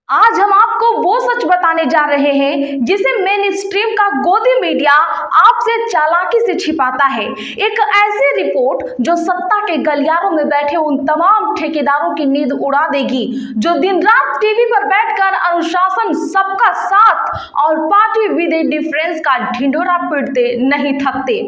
आज हम आपको वो सच बताने जा रहे हैं जिसे मेन स्ट्रीम का गोदी मीडिया आपसे चालाकी से छिपाता है। एक ऐसी रिपोर्ट जो सत्ता के गलियारों में बैठे उन तमाम ठेकेदारों की नींद उड़ा देगी जो दिन रात टीवी पर बैठकर अनुशासन, सबका साथ और पार्टी विद ए डिफरेंस का ढिंढोरा पीटते नहीं थकते।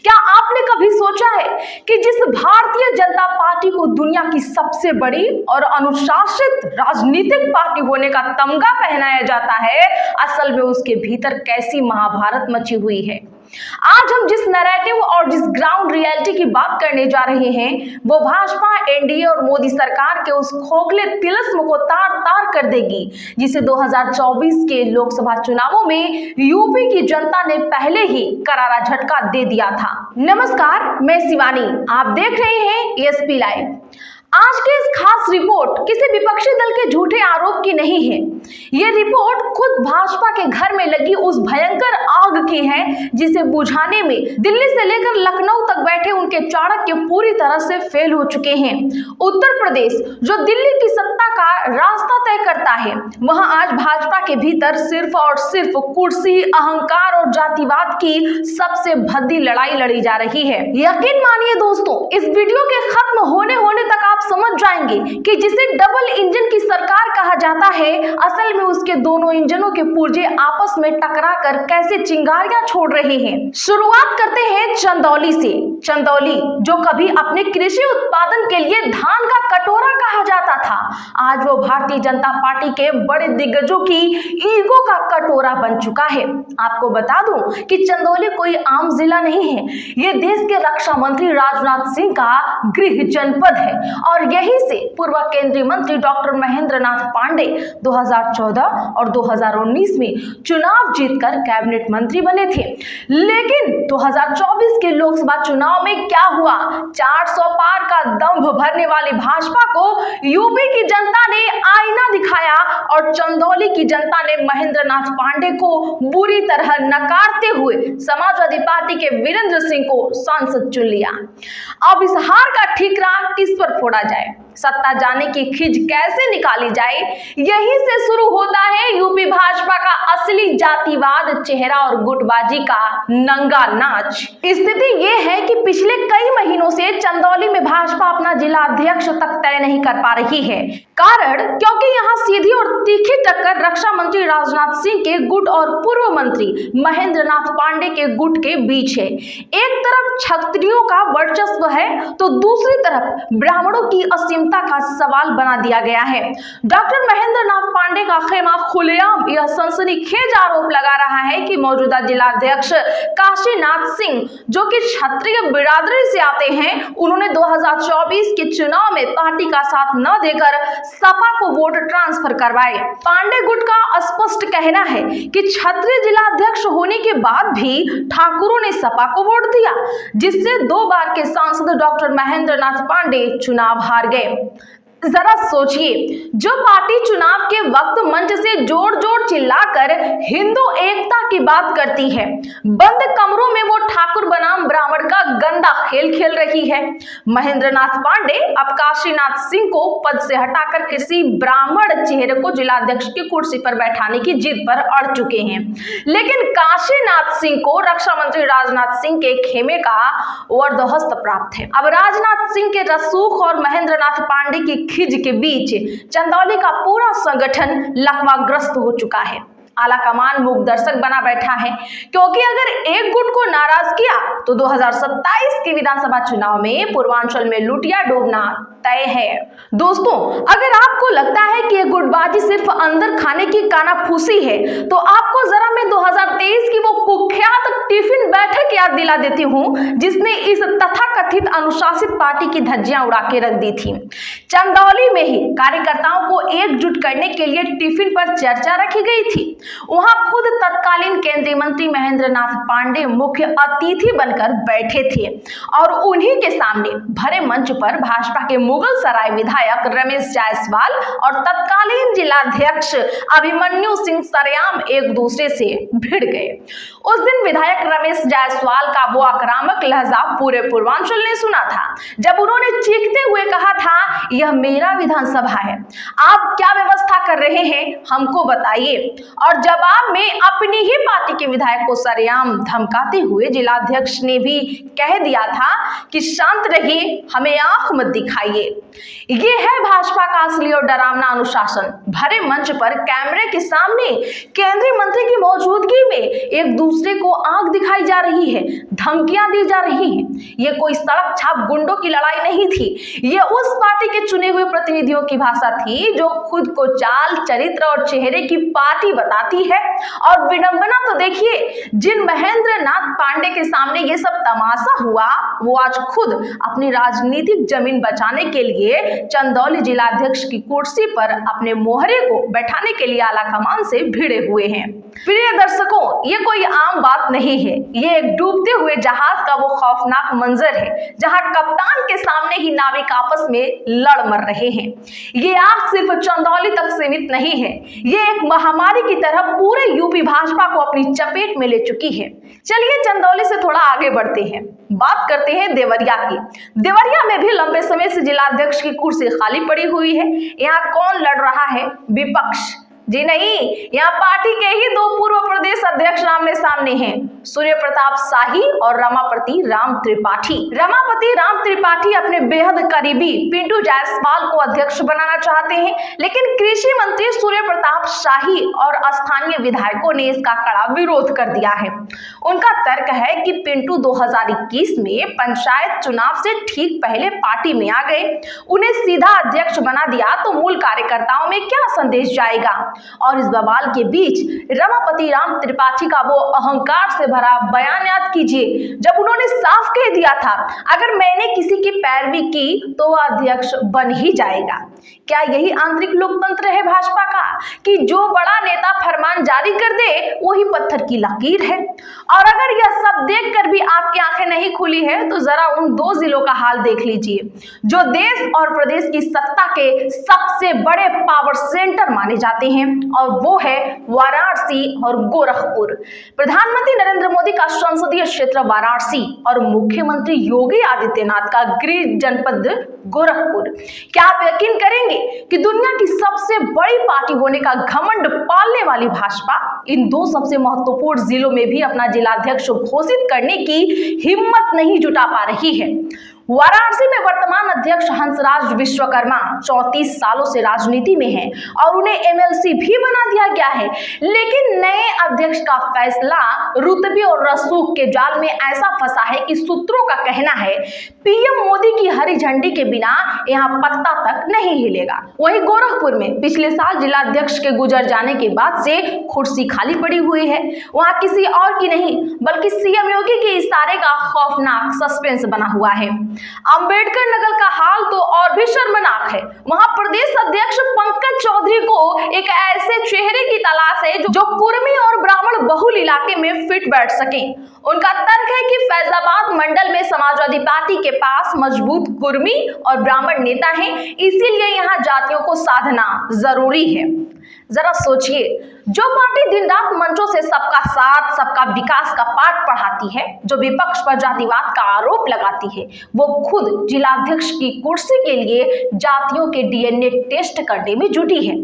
क्या आपने कभी सोचा है कि जिस भारतीय जनता पार्टी को दुनिया की सबसे बड़ी और अनुशासित राजनीतिक पार्टी होने का तमगा पहनाया जाता है, असल में उसके भीतर कैसी महाभारत मची हुई है। आज हम जिस नैरेटिव और जिस ग्राउंड रियलिटी की बात करने जा रहे हैं वो भाजपा, एनडीए और मोदी सरकार के उस खोखले तिलिस्म को तार तार कर देगी जिसे 2024 के लोकसभा चुनावों में यूपी की जनता ने पहले ही करारा झटका दे दिया था। नमस्कार, मैं शिवानी, आप देख रहे हैं एएसपी लाइव। आज की इस खास रिपोर्ट किसी विपक्षी दल के झूठे आरोप की नहीं है। ये रिपोर्ट खुद भाजपा के घर में लगी उस भयंकर आग की है जिसे बुझाने में दिल्ली से लेकर लखनऊ तक बैठे उनके चाणक्य पूरी तरह से फेल हो चुके हैं। उत्तर प्रदेश, जो दिल्ली की सत्ता का रास्ता तय करता है, वहां आज भाजपा के भीतर सिर्फ और सिर्फ कुर्सी, अहंकार और जातिवाद की सबसे भद्दी लड़ाई लड़ी जा रही है। यकीन मानिए दोस्तों, इस वीडियो के खत्म होने तक आप समझ जाएंगे कि जिसे डबल इंजन की सरकार कहा जाता है, असल में उसके दोनों इंजनों के पुर्जे आपस में टकराकर कैसे चिंगारियां छोड़ रहे हैं। शुरुआत करते हैं चंदौली से। चंदौली, जो कभी अपने कृषि उत्पादन के लिए धान का कटोरा कहा जाता था, आज वो भारतीय जनता पार्टी के बड़े दिग्गजों की ईगो का कटोरा बन चुका है। आपको बता दूं कि चंदौली कोई आम जिला नहीं है, ये देश के रक्षा मंत्री राजनाथ सिंह का गृह जनपद है और यहीं से पूर्व केंद्रीय मंत्री डॉक्टर महेंद्र नाथ पांडे 2014 और 2019 में चुनाव जीतकर कैबिनेट मंत्री बने थे। लेकिन 2024 के लोकसभा चुनाव में क्या हुआ? 400 पार का दंभ भरने वाली भाजपा को यूपी की जनता ने आईना दिखाया और चंदौली की जनता ने महेंद्र नाथ पांडे को बुरी तरह नकारते हुए समाजवादी पार्टी के वीरेंद्र सिंह को सांसद चुन लिया। अब इस हार का ठीकरा किस पर फोड़ा जाए, सत्ता जाने की खिज कैसे निकाली जाए, यहीं से शुरू होता है यूपी भाजपा का असली जातिवाद, चेहरा और गुटबाजी का नंगा नाच। स्थिति यह है कि पिछले कई महीनों से चंदौली में भाजपा अपना जिला अध्यक्ष तक तय नहीं कर पा रही है। कारण, क्योंकि यहां सीधी और तीखी टक्कर रक्षा मंत्री राजनाथ सिंह के गुट और पूर्व मंत्री महेंद्र नाथ पांडे के गुट के बीच है। एक तरफ क्षत्रियों का वर्चस्व है तो दूसरी तरफ ब्राह्मणों की असीमता का सवाल बना दिया गया है। डॉक्टर महेंद्र नाथ पांडे का खेमा खुलेआम यह सनसनीखेज आरोप लगा रहा है कि मौजूदा जिलाध्यक्ष काशीनाथ सिंह, जो कि क्षत्रिय बिरादरी से आते हैं, उन्होंने 2024 के चुनाव में पार्टी का साथ न देकर सपा को वोट ट्रांसफर करवाए। पांडे गुट का स्पष्ट कहना है कि क्षत्रिय जिलाध्यक्ष होने के बाद भी ठाकुरों ने सपा को वोट दिया, जिससे 2 बार के सांसद डॉक्टर महेंद्र नाथ पांडे चुनाव हार गए। जरा सोचिए, जो पार्टी चुनाव के वक्त मंच से जोर जोर चिल्लाकर हिंदू एकता की बात करती है, बंद कमरों में वो ठाकुर बनाम ब्राह्मण का गंदा खेल खेल रही है। महेंद्र नाथ पांडे अब काशीनाथ सिंह को पद से हटाकर किसी ब्राह्मण चेहरे को जिलाध्यक्ष की कुर्सी पर बैठाने की जिद पर अड़ चुके हैं। लेकिन काशीनाथ सिंह को रक्षा मंत्री राजनाथ सिंह के खेमे का वरदहस्त प्राप्त है। अब राजनाथ सिंह के रसूख और महेंद्र नाथ पांडे की खिज के बीच चंदौली का पूरा संगठन लकवाग्रस्त हो चुका है। आला कमान मूक दर्शक बना बैठा है, क्योंकि अगर एक गुट को नाराज किया तो 2027 के विधानसभा चुनाव में पूर्वांचल में लुटिया डूबना तय है। दोस्तों, अगर आपको लगता है कि ये गुटबाजी सिर्फ अंदर खाने की कानाफूसी है तो आपको जरा मैं 2023 की वो कुख्यात टिफिन बैठक याद दिला देती हूँ जिसने इस तथाकथित अनुशासित पार्टी की धज्जियां उड़ा के रख दी थी। चंदौली में ही कार्यकर्ताओं को एकजुट करने के लिए टिफिन पर चर्चा रखी गई थी। वहां खुद तत्कालीन केंद्रीय मंत्री महेंद्र नाथ पांडे मुख्य अतिथि बनकर बैठे थे और उन्हीं के सामने भरे मंच पर भाजपा के मुगल सराय विधायक रमेश जायसवाल और तत्कालीन जिलाध्यक्ष अभिमन्यु सिंह सरेआम एक दूसरे से भिड़ गए। उस दिन विधायक रमेश जायसवाल का वो आक्रामक लहजा पूरे पूर्वांचल ने सुना था जब उन्होंने चीखते हुए कहा था, यह मेरा विधानसभा है, आप क्या व्यवस्था कर रहे हैं हमको बताइए। और जवाब में अपनी ही पार्टी के विधायक को सरेआम धमकाते हुए जिलाध्यक्ष ने भी कह दिया था कि शांत रहिए, हमें आंख मत दिखाइए। ये है भाजपा का असली और डरावना अनुशासन। भरे मंच पर कैमरे के सामने केंद्रीय मंत्री की मौजूदगी में एक दूसरे को आंख दिखाई जा रही है, धमकियां दी जा रही हैं। ये कोई सड़क छाप गुंडों की लड़ाई नहीं थी, ये उस पार्टी के चुने हुए प्रतिनिधियों की भाषा थी जो खुद को चाल, चरित्र और चेहरे की पार्टी बताती है। और विडंबना तो देखिए, जिन महेंद्र नाथ पांडे के सामने ये सब तमाशा हुआ, वो आज खुद अपनी राजनीतिक जमीन बचाने के लिए चंदौली जिलाध्यक्ष की कुर्सी पर अपने मोहरे को बैठाने के लिए आला कमान से भिड़े हुए हैं। प्रिय दर्शकों, ये कोई आम बात नहीं है, ये एक डूबते हुए जहाज का वो खौफनाक मंजर है जहां कप्तान के सामने ही नाविक आपस में लड़ मर रहे हैं। ये आग सिर्फ चंदौली तक सीमित नहीं है, ये एक महामारी की तरह पूरे यूपी भाजपा को अपनी चपेट में ले चुकी है। चलिए चंदौली से थोड़ा आगे बढ़ते हैं, बात करते हैं देवरिया की। देवरिया में भी लंबे समय से जिलाध्यक्ष की कुर्सी खाली पड़ी हुई है। यहाँ कौन लड़ रहा है? विपक्ष। जी नहीं, यहाँ पार्टी के ही दो पूर्व प्रदेश अध्यक्ष आमने सामने हैं, सूर्य प्रताप शाही और रमापति राम त्रिपाठी। रमापति राम त्रिपाठी अपने बेहद करीबी पिंटू जायसवाल को अध्यक्ष बनाना चाहते हैं, लेकिन कृषि मंत्री सूर्य प्रताप शाही और स्थानीय विधायकों ने इसका कड़ा विरोध कर दिया है। उनका तर्क है कि पिंटू 2021 में पंचायत चुनाव से ठीक पहले पार्टी में आ गए, उन्हें सीधा अध्यक्ष बना दिया तो मूल कार्यकर्ताओं में क्या संदेश जाएगा। और इस बवाल के बीच रमापति राम त्रिपाठी का वो अहंकार से भरा बयान याद कीजिए जब उन्होंने साफ कह दिया था, अगर मैंने किसी की पैरवी की तो वह अध्यक्ष बन ही जाएगा। क्या यही आंतरिक लोकतंत्र है भाजपा का कि जो बड़ा नेता फरमान जारी कर दे वही पत्थर की लकीर है? और अगर यह सब देखकर भी आपकी आंखें नहीं खुली है तो जरा उन दो जिलों का हाल देख लीजिए जो देश और प्रदेश की सत्ता के सबसे बड़े पावर सेंटर माने जाते हैं, और वो है वाराणसी और गोरखपुर। प्रधानमंत्री नरेंद्र मोदी का संसदीय क्षेत्र वाराणसी और मुख्यमंत्री योगी आदित्यनाथ का गृह जनपद गोरखपुर। क्या आप यकीन करेंगे कि दुनिया की सबसे बड़ी पार्टी होने का घमंड पालने वाली भाजपा इन दो सबसे महत्वपूर्ण जिलों में भी अपना जिलाध्यक्ष घोषित करने की हिम्मत नहीं जुटा पा रही है। वाराणसी में वर्तमान अध्यक्ष हंसराज विश्वकर्मा 34 सालों से राजनीति में हैं और उन्हें एमएलसी भी बना दिया गया है, लेकिन नए अध्यक्ष का फैसला रुतबे और रसूख के जाल में ऐसा फंसा है कि सूत्रों का कहना है पीएम मोदी की हरी झंडी के बिना यहाँ पत्ता तक नहीं हिलेगा। वहीं गोरखपुर में पिछले साल जिलाध्यक्ष के गुजर जाने के बाद से कुर्सी खाली पड़ी हुई है। वहां किसी और की नहीं बल्कि सीएम योगी के इशारे का खौफनाक सस्पेंस बना हुआ है। अंबेडकर नगर का हाल तो और भी शर्मनाक है। वहां प्रदेश अध्यक्ष पंकज चौधरी को एक ऐसे चेहरे की तलाश है जो कुर्मी और ब्राह्मण बहुल इलाके में फिट बैठ सके। उनका तर्क है कि फैजाबाद मंडल में समाजवादी पार्टी के पास मजबूत कुर्मी और ब्राह्मण नेता हैं, इसीलिए यहाँ जातियों को साधना जरूरी है। जरा सोचिए, जो पार्टी दिन रात मंचों से सबका साथ सबका विकास का पाठ पढ़ाती है, जो विपक्ष पर जातिवाद का आरोप लगाती है, वो खुद जिलाध्यक्ष की कुर्सी के लिए जातियों के डीएनए टेस्ट करने में जुटी है।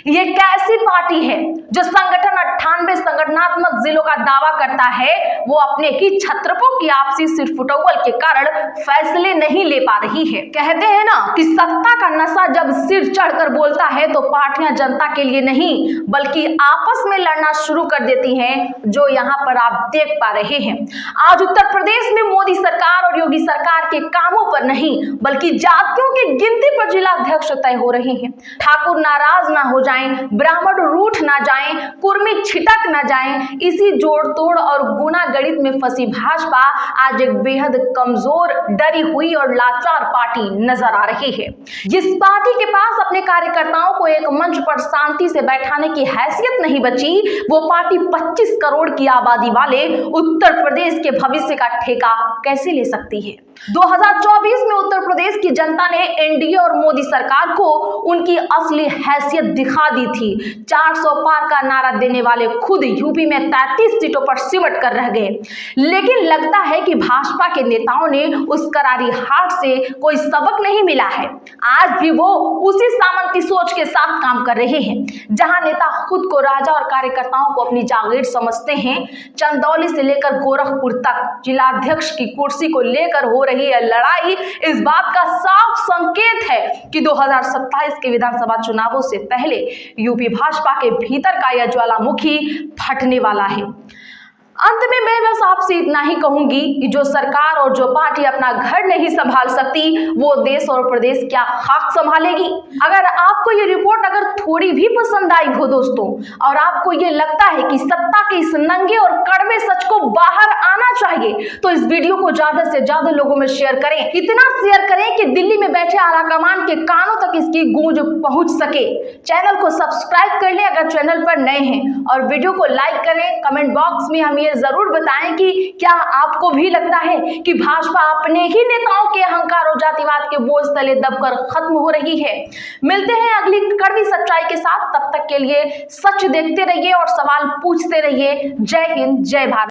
ये कैसी पार्टी है जो संगठन 98 संगठनात्मक जिलों का दावा करता है, वो अपने ही छत्रपों की आपसी सिरफुटौल के कारण फैसले नहीं ले पा रही है। कहते हैं ना कि सत्ता का नशा जब सिर चढ़कर बोलता है तो पार्टियां जनता के लिए नहीं बल्कि आपस में लड़ना शुरू कर देती हैं, जो यहाँ पर आप देख पा रहे हैं। आज उत्तर प्रदेश में मोदी सरकार और योगी सरकार के कामों पर नहीं बल्कि जातियों की गिनती पर जिलाध्यक्ष तय हो रहे हैं। ठाकुर नाराज ना हो जाएं, ब्राह्मण रूठ ना जाएं, कुर्मी छिटक ना जाएं, इसी जोड़ तोड़ और गुना गणित में फंसी भाजपा आज एक बेहद कमजोर, डरी हुई और लाचार पार्टी नजर आ रही है। जिस पार्टी के पास अपने कार्यकर्ताओं को एक मंच पर शांति से बैठाने की हैसियत सुरक्षित नहीं बची, वो पार्टी 25 करोड़ की आबादी वाले उत्तर प्रदेश के भविष्य का ठेका कैसे ले सकती है। 2024 में उत्तर प्रदेश की जनता ने एनडीए और मोदी सरकार को उनकी असली हैसियत दिखा दी थी। 400 पार का नारा देने वाले खुद यूपी में 33 सीटों पर सिमट कर रह गए। लेकिन लगता है कि भाजपा के नेताओं ने उस करारी हार से कोई सबक नहीं मिला है। आज भी वो उसी सामंती सोच के साथ काम कर रहे हैं, जहां नेता खुद को राजा और कार्यकर्ताओं को अपनी जागीर समझते हैं। चंदौली से लेकर गोरखपुर तक जिलाध्यक्ष की कुर्सी को लेकर हो रही है लड़ाई इस बात का साफ संकेत है कि 2027 के विधानसभा चुनावों से पहले यूपी भाजपा के भीतर का यह ज्वालामुखी फटने वाला है। अंत में मैं बस आपसे इतना ही कहूंगी कि जो सरकार और जो पार्टी अपना घर नहीं संभाल सकती, वो देश और प्रदेश क्या खाक संभालेगी। अगर आपको ये रिपोर्ट अगर थोड़ी भी पसंद आई हो दोस्तों, और आपको ये लगता है कि सत्ता के इस नंगे और कड़वे सच को बाहर आना चाहिए, तो इस वीडियो को ज्यादा से ज्यादा लोगों में शेयर करें। इतना शेयर करें कि दिल्ली में बैठे आलाकमान के कानों तक इसकी गूंज पहुंच सके। चैनल को सब्सक्राइब कर लें अगर चैनल पर नए हैं, और वीडियो को लाइक करें। कमेंट बॉक्स में हमें जरूर बताएं कि क्या आपको भी लगता है कि भाजपा अपने ही नेताओं के अहंकार और जातिवाद के बोझ तले दबकर खत्म हो रही है। मिलते हैं अगली कड़वी सच्चाई के साथ, तब तक के लिए सच देखते रहिए और सवाल पूछते रहिए। जय हिंद, जय भारत।